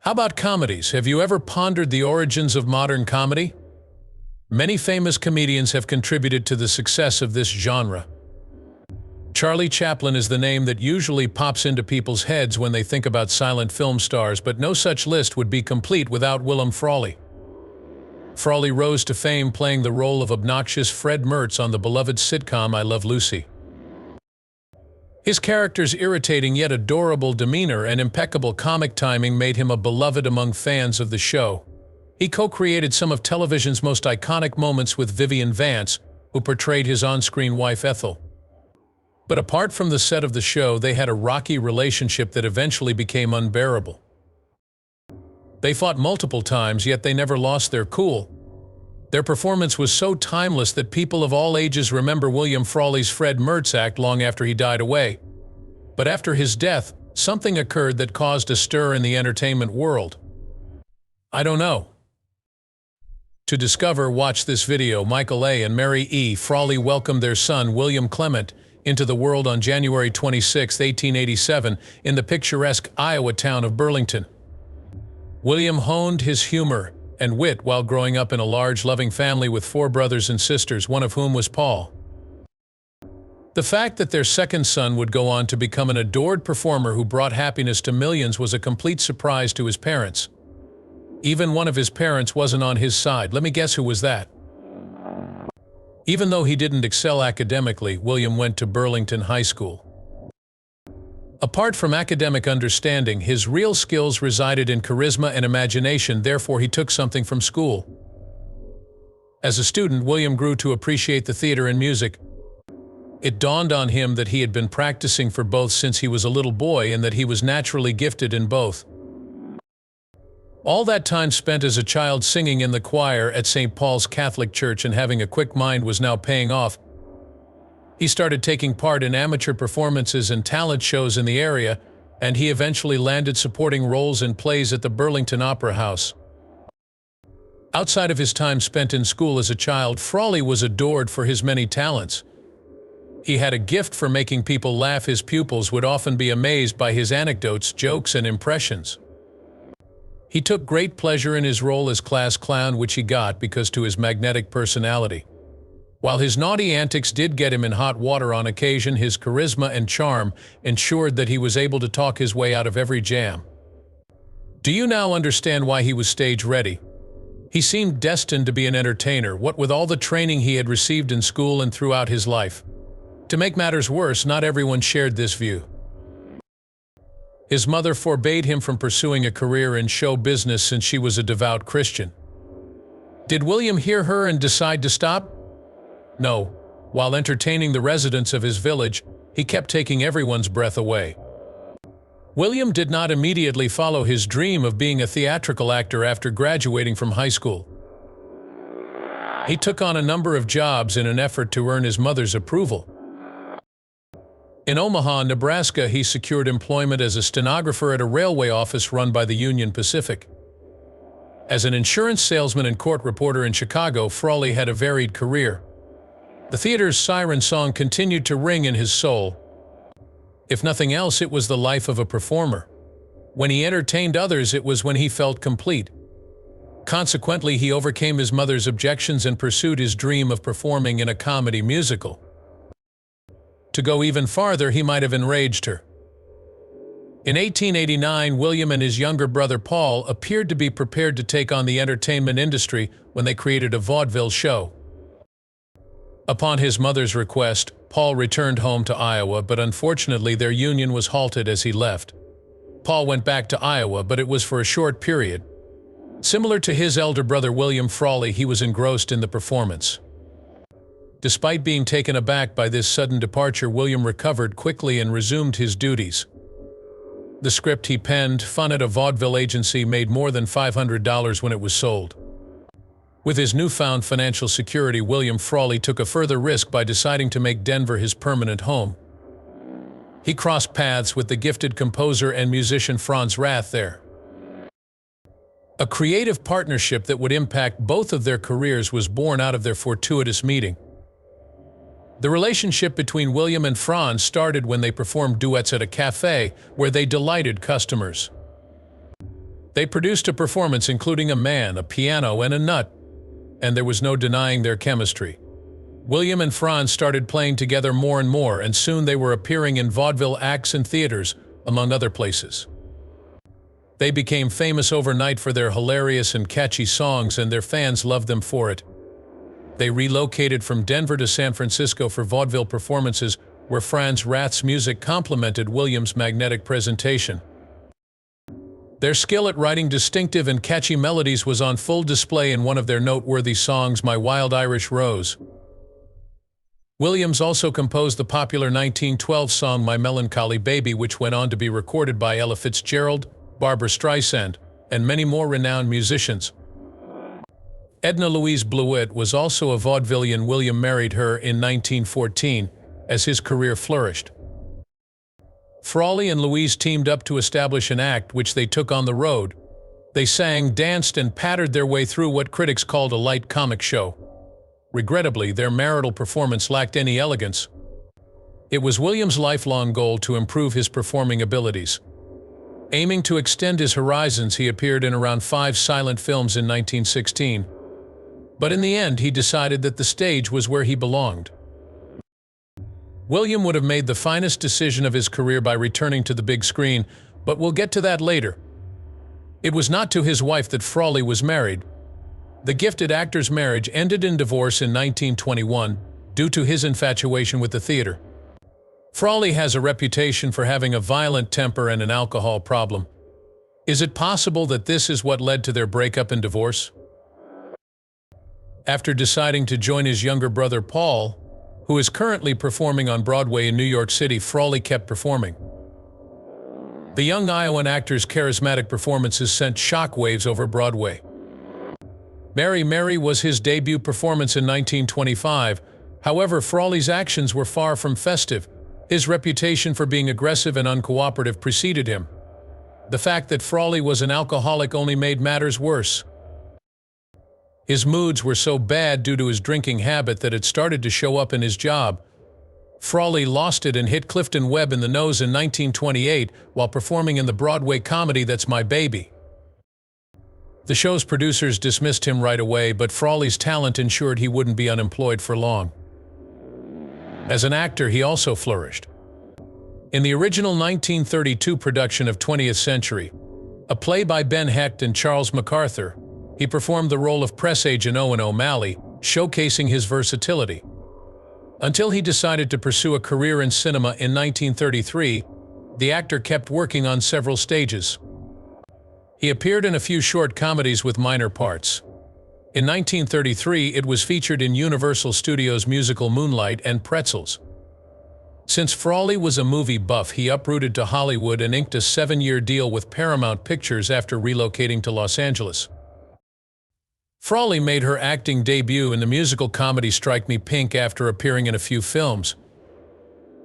How about comedies? Have you ever pondered the origins of modern comedy? Many famous comedians have contributed to the success of this genre. Charlie Chaplin is the name that usually pops into people's heads when they think about silent film stars, but no such list would be complete without Willaim Frawley. Frawley rose to fame playing the role of obnoxious Fred Mertz on the beloved sitcom I Love Lucy. His character's irritating yet adorable demeanor and impeccable comic timing made him a beloved among fans of the show. He co-created some of television's most iconic moments with Vivian Vance, who portrayed his on-screen wife Ethel. But apart from the set of the show, they had a rocky relationship that eventually became unbearable. They fought multiple times, yet they never lost their cool. Their performance was so timeless that people of all ages remember Willaim Frawley's Fred Mertz act long after he died away. But after his death, something occurred that caused a stir in the entertainment world. I don't know. To discover, watch this video. Michael A. and Mary E. Frawley welcomed their son, William Clement, into the world on January 26, 1887, in the picturesque Iowa town of Burlington. William honed his humor and wit while growing up in a large, loving family with 4 brothers and sisters, one of whom was Paul. The fact that their second son would go on to become an adored performer who brought happiness to millions was a complete surprise to his parents. Even one of his parents wasn't on his side. Let me guess who was that. Even though he didn't excel academically, William went to Burlington High School. Apart from academic understanding, his real skills resided in charisma and imagination, therefore he took something from school. As a student, William grew to appreciate the theater and music. It dawned on him that he had been practicing for both since he was a little boy and that he was naturally gifted in both. All that time spent as a child singing in the choir at St. Paul's Catholic Church and having a quick mind was now paying off. He started taking part in amateur performances and talent shows in the area, and he eventually landed supporting roles in plays at the Burlington Opera House. Outside of his time spent in school as a child, Frawley was adored for his many talents. He had a gift for making people laugh. His pupils would often be amazed by his anecdotes, jokes, and impressions. He took great pleasure in his role as class clown, which he got because to his magnetic personality. While his naughty antics did get him in hot water on occasion, his charisma and charm ensured that he was able to talk his way out of every jam. Do you now understand why he was stage ready? He seemed destined to be an entertainer, what with all the training he had received in school and throughout his life. To make matters worse, not everyone shared this view. His mother forbade him from pursuing a career in show business since she was a devout Christian. Did William hear her and decide to stop? No. While entertaining the residents of his village, he kept taking everyone's breath away. William did not immediately follow his dream of being a theatrical actor after graduating from high school. He took on a number of jobs in an effort to earn his mother's approval. In Omaha, Nebraska, he secured employment as a stenographer at a railway office run by the Union Pacific. As an insurance salesman and court reporter in Chicago, Frawley had a varied career. The theater's siren song continued to ring in his soul. If nothing else, it was the life of a performer. When he entertained others, it was when he felt complete. Consequently, he overcame his mother's objections and pursued his dream of performing in a comedy musical. To go even farther, he might have enraged her. In 1889, William and his younger brother Paul appeared to be prepared to take on the entertainment industry when they created a vaudeville show. Upon his mother's request, Paul returned home to Iowa, but unfortunately their union was halted as he left. Paul went back to Iowa, but it was for a short period. Similar to his elder brother Willaim Frawley, he was engrossed in the performance. Despite being taken aback by this sudden departure, William recovered quickly and resumed his duties. The script he penned, Fun at a Vaudeville Agency, made more than $500 when it was sold. With his newfound financial security, Willaim Frawley took a further risk by deciding to make Denver his permanent home. He crossed paths with the gifted composer and musician Franz Rath there. A creative partnership that would impact both of their careers was born out of their fortuitous meeting. The relationship between William and Franz started when they performed duets at a cafe where they delighted customers. They produced a performance including a man, a piano, and a nut, and there was no denying their chemistry. Willaim and Franz started playing together more and more, and soon they were appearing in vaudeville acts and theaters, among other places. They became famous overnight for their hilarious and catchy songs, and their fans loved them for it. They relocated from Denver to San Francisco for vaudeville performances, where Franz Rath's music complemented Willaim's magnetic presentation. Their skill at writing distinctive and catchy melodies was on full display in one of their noteworthy songs, My Wild Irish Rose. Williams also composed the popular 1912 song My Melancholy Baby, which went on to be recorded by Ella Fitzgerald, Barbra Streisand, and many more renowned musicians. Edna Louise Blewett was also a vaudevillian. Willaim married her in 1914 as his career flourished. Frawley and Louise teamed up to establish an act which they took on the road. They sang, danced, and pattered their way through what critics called a light comic show. Regrettably, their marital performance lacked any elegance. It was William's lifelong goal to improve his performing abilities. Aiming to extend his horizons, he appeared in around 5 silent films in 1916. But in the end, he decided that the stage was where he belonged. Willaim would have made the finest decision of his career by returning to the big screen, but we'll get to that later. It was not to his wife that Frawley was married. The gifted actor's marriage ended in divorce in 1921 due to his infatuation with the theater. Frawley has a reputation for having a violent temper and an alcohol problem. Is it possible that this is what led to their breakup and divorce? After deciding to join his younger brother Paul, who is currently performing on Broadway in New York City, Frawley kept performing. The young Iowan actor's charismatic performances sent shockwaves over Broadway. Mary Mary was his debut performance in 1925. However, Frawley's actions were far from festive. His reputation for being aggressive and uncooperative preceded him. The fact that Frawley was an alcoholic only made matters worse. His moods were so bad due to his drinking habit that it started to show up in his job. Frawley lost it and hit Clifton Webb in the nose in 1928 while performing in the Broadway comedy That's My Baby. The show's producers dismissed him right away, but Frawley's talent ensured he wouldn't be unemployed for long. As an actor, he also flourished. In the original 1932 production of 20th Century, a play by Ben Hecht and Charles MacArthur, he performed the role of press agent Owen O'Malley, showcasing his versatility. Until he decided to pursue a career in cinema in 1933, the actor kept working on several stages. He appeared in a few short comedies with minor parts. In 1933, it was featured in Universal Studios' musical Moonlight and Pretzels. Since Frawley was a movie buff, he uprooted to Hollywood and inked a 7-year deal with Paramount Pictures after relocating to Los Angeles. Frawley made her acting debut in the musical comedy Strike Me Pink after appearing in a few films.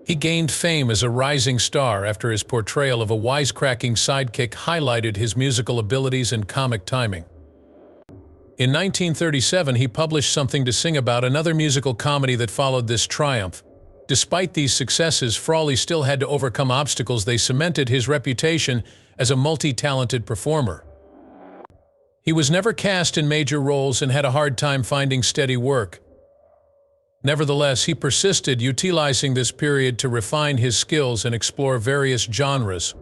He gained fame as a rising star after his portrayal of a wisecracking sidekick highlighted his musical abilities and comic timing. In 1937, he published Something to Sing About, another musical comedy that followed this triumph. Despite these successes, Frawley still had to overcome obstacles. They cemented his reputation as a multi-talented performer. He was never cast in major roles and had a hard time finding steady work. Nevertheless, he persisted, utilizing this period to refine his skills and explore various genres.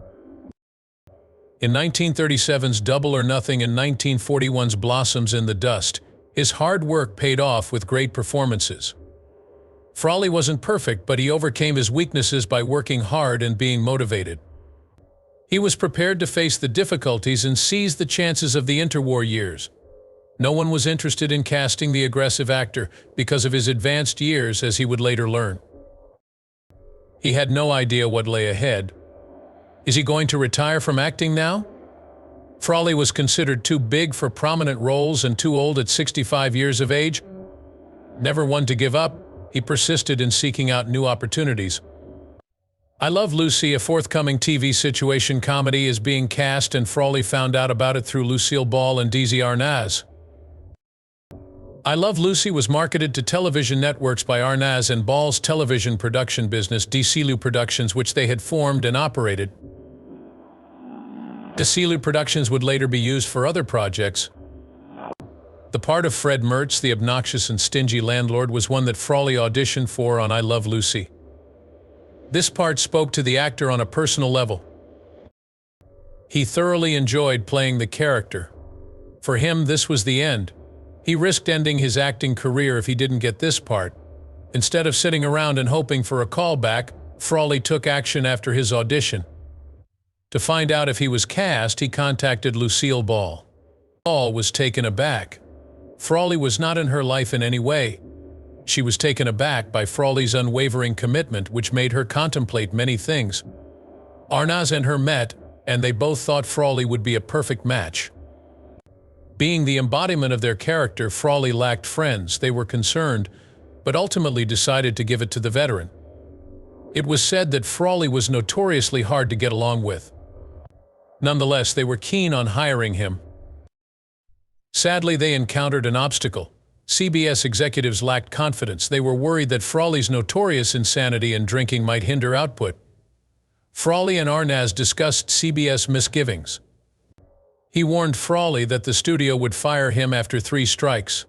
In 1937's Double or Nothing and 1941's Blossoms in the Dust, his hard work paid off with great performances. Frawley wasn't perfect, but he overcame his weaknesses by working hard and being motivated. He was prepared to face the difficulties and seize the chances of the interwar years. No one was interested in casting the aggressive actor because of his advanced years, as he would later learn. He had no idea what lay ahead. Is he going to retire from acting now? Frawley was considered too big for prominent roles and too old at 65 years of age. Never one to give up, he persisted in seeking out new opportunities. I Love Lucy, a forthcoming TV situation comedy, is being cast, and Frawley found out about it through Lucille Ball and Desi Arnaz. I Love Lucy was marketed to television networks by Arnaz and Ball's television production business, DCLU Productions, which they had formed and operated. Desilu productions would later be used for other projects. The part of Fred Mertz, the obnoxious and stingy landlord, was one that Frawley auditioned for on I Love Lucy. This part spoke to the actor on a personal level. He thoroughly enjoyed playing the character. For him, this was the end. He risked ending his acting career if he didn't get this part. Instead of sitting around and hoping for a callback, Frawley took action after his audition. To find out if he was cast, he contacted Lucille Ball. Ball was taken aback. Frawley was not in her life in any way. She was taken aback by Frawley's unwavering commitment, which made her contemplate many things. Arnaz and her met, and they both thought Frawley would be a perfect match. Being the embodiment of their character, Frawley lacked friends. They were concerned, but ultimately decided to give it to the veteran. It was said that Frawley was notoriously hard to get along with. Nonetheless, they were keen on hiring him. Sadly, they encountered an obstacle. CBS executives lacked confidence. They were worried that Frawley's notorious insanity and drinking might hinder output. Frawley and Arnaz discussed CBS misgivings. He warned Frawley that the studio would fire him after 3 strikes.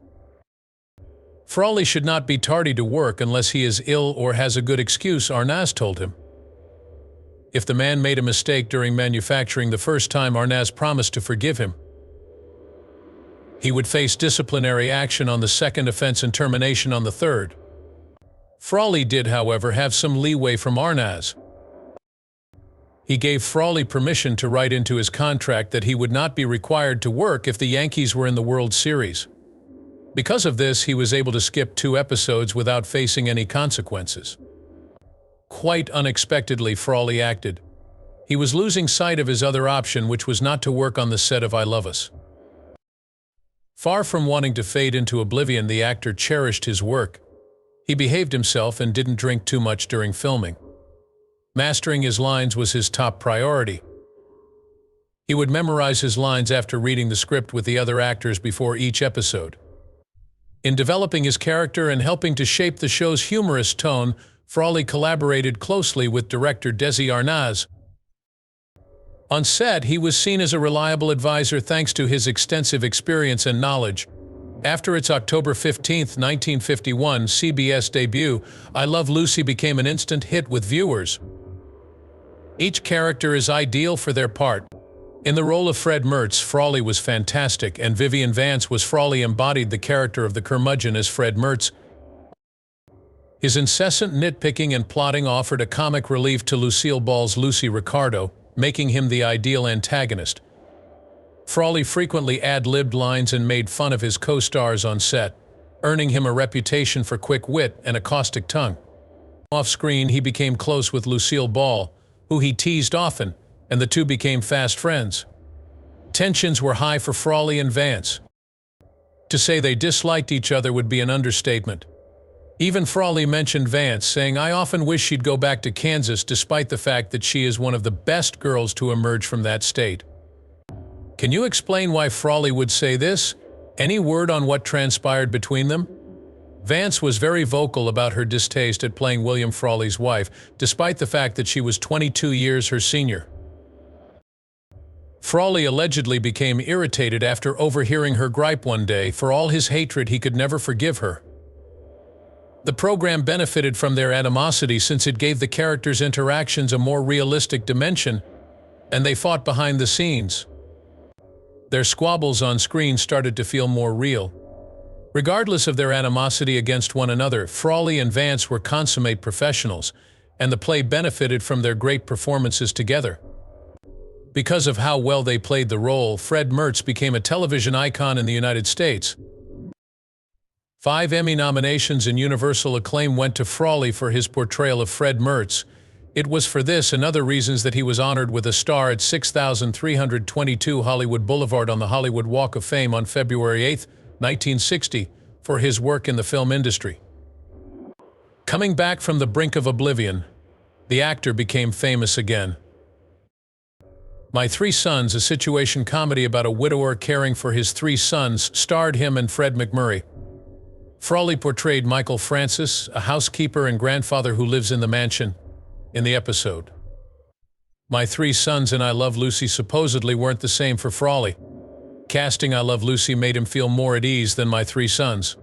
Frawley should not be tardy to work unless he is ill or has a good excuse, Arnaz told him. If the man made a mistake during manufacturing the first time, Arnaz promised to forgive him. He would face disciplinary action on the second offense and termination on the third. Frawley did, however, have some leeway from Arnaz. He gave Frawley permission to write into his contract that he would not be required to work if the Yankees were in the World Series. Because of this, he was able to skip 2 episodes without facing any consequences. Quite unexpectedly, Frawley acted. He was losing sight of his other option, which was not to work on the set of I Love Us. Far from wanting to fade into oblivion, the actor cherished his work. He behaved himself and didn't drink too much during filming. Mastering his lines was his top priority. He would memorize his lines after reading the script with the other actors before each episode. In developing his character and helping to shape the show's humorous tone, Frawley collaborated closely with director Desi Arnaz. On set, he was seen as a reliable advisor thanks to his extensive experience and knowledge. After its October 15, 1951 CBS debut, I Love Lucy became an instant hit with viewers. Each character is ideal for their part. In the role of Fred Mertz, Frawley was fantastic, and Vivian Vance was Frawley embodied the character of the curmudgeon as Fred Mertz. His incessant nitpicking and plotting offered a comic relief to Lucille Ball's Lucy Ricardo, making him the ideal antagonist. Frawley frequently ad-libbed lines and made fun of his co-stars on set, earning him a reputation for quick wit and a caustic tongue. Off-screen, he became close with Lucille Ball, who he teased often, and the two became fast friends. Tensions were high for Frawley and Vance. To say they disliked each other would be an understatement. Even Frawley mentioned Vance, saying, "I often wish she'd go back to Kansas despite the fact that she is one of the best girls to emerge from that state." Can you explain why Frawley would say this? Any word on what transpired between them? Vance was very vocal about her distaste at playing Willaim Frawley's wife, despite the fact that she was 22 years her senior. Frawley allegedly became irritated after overhearing her gripe one day. For all his hatred, he could never forgive her. The program benefited from their animosity since it gave the characters' interactions a more realistic dimension, and they fought behind the scenes. Their squabbles on screen started to feel more real. Regardless of their animosity against one another, Frawley and Vance were consummate professionals, and the play benefited from their great performances together. Because of how well they played the role, Fred Mertz became a television icon in the United States. 5 Emmy nominations and universal acclaim went to Frawley for his portrayal of Fred Mertz. It was for this and other reasons that he was honored with a star at 6322 Hollywood Boulevard on the Hollywood Walk of Fame on February 8, 1960, for his work in the film industry. Coming back from the brink of oblivion, the actor became famous again. My Three Sons, a situation comedy about a widower caring for his 3 sons, starred him and Fred McMurray. Frawley portrayed Michael Francis, a housekeeper and grandfather who lives in the mansion, in the episode. My Three Sons and I Love Lucy supposedly weren't the same for Frawley. Casting I Love Lucy made him feel more at ease than My Three Sons.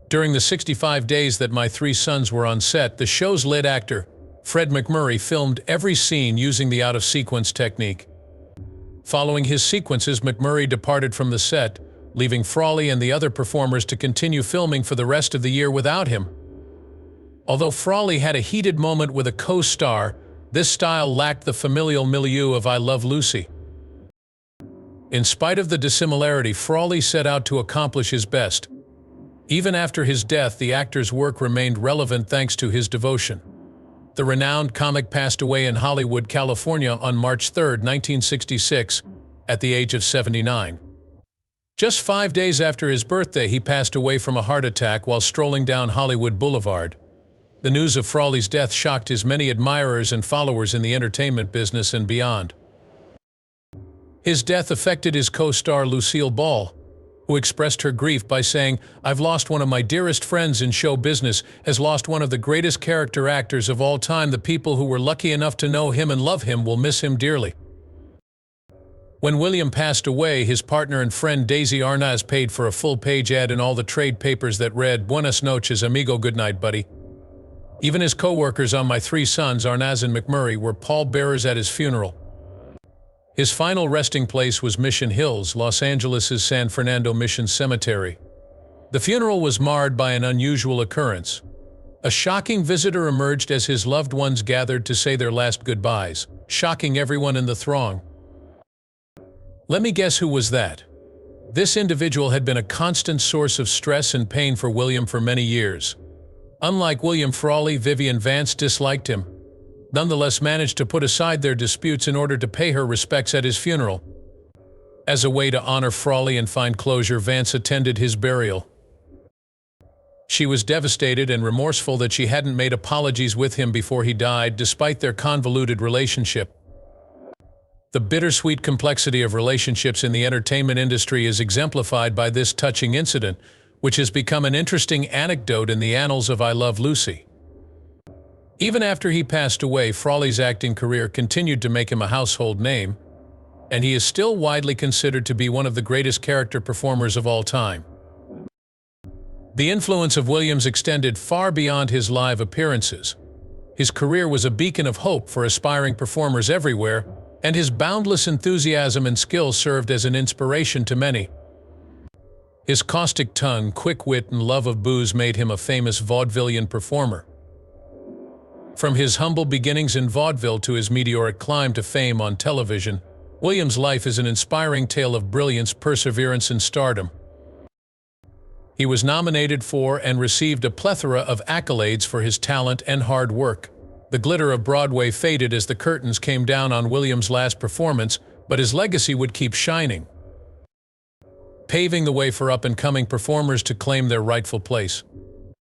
During the 65 days that My Three Sons were on set, the show's lead actor, Fred Mertz, filmed every scene using the out-of-sequence technique. Following his sequences, Mertz departed from the set, leaving Frawley and the other performers to continue filming for the rest of the year without him. Although Frawley had a heated moment with a co-star, this style lacked the familial milieu of I Love Lucy. In spite of the dissimilarity, Frawley set out to accomplish his best. Even after his death, the actor's work remained relevant thanks to his devotion. The renowned comic passed away in Hollywood, California on March 3, 1966, at the age of 79. Just 5 days after his birthday, he passed away from a heart attack while strolling down Hollywood Boulevard. The news of Frawley's death shocked his many admirers and followers in the entertainment business and beyond. His death affected his co-star Lucille Ball, who expressed her grief by saying, "I've lost one of my dearest friends in show business, has lost one of the greatest character actors of all time. The people who were lucky enough to know him and love him will miss him dearly." When Willaim passed away, his partner and friend Daisy Arnaz paid for a full-page ad in all the trade papers that read, "Buenas noches, amigo, good night, buddy." Even his co-workers on My Three Sons, Arnaz and Mertz, were pallbearers at his funeral. His final resting place was Mission Hills, Los Angeles' San Fernando Mission Cemetery. The funeral was marred by an unusual occurrence. A shocking visitor emerged as his loved ones gathered to say their last goodbyes, shocking everyone in the throng. Let me guess who was that. This individual had been a constant source of stress and pain for Willaim for many years. Unlike Willaim Frawley, Vivian Vance disliked him, nonetheless managed to put aside their disputes in order to pay her respects at his funeral. As a way to honor Frawley and find closure, Vance attended his burial. She was devastated and remorseful that she hadn't made apologies with him before he died, despite their convoluted relationship. The bittersweet complexity of relationships in the entertainment industry is exemplified by this touching incident, which has become an interesting anecdote in the annals of I Love Lucy. Even after he passed away, Frawley's acting career continued to make him a household name, and he is still widely considered to be one of the greatest character performers of all time. The influence of Williams extended far beyond his live appearances. His career was a beacon of hope for aspiring performers everywhere, and his boundless enthusiasm and skill served as an inspiration to many. His caustic tongue, quick wit, and love of booze made him a famous vaudevillian performer. From his humble beginnings in vaudeville to his meteoric climb to fame on television, Williams' life is an inspiring tale of brilliance, perseverance, and stardom. He was nominated for and received a plethora of accolades for his talent and hard work. The glitter of Broadway faded as the curtains came down on Williams' last performance, but his legacy would keep shining, paving the way for up-and-coming performers to claim their rightful place.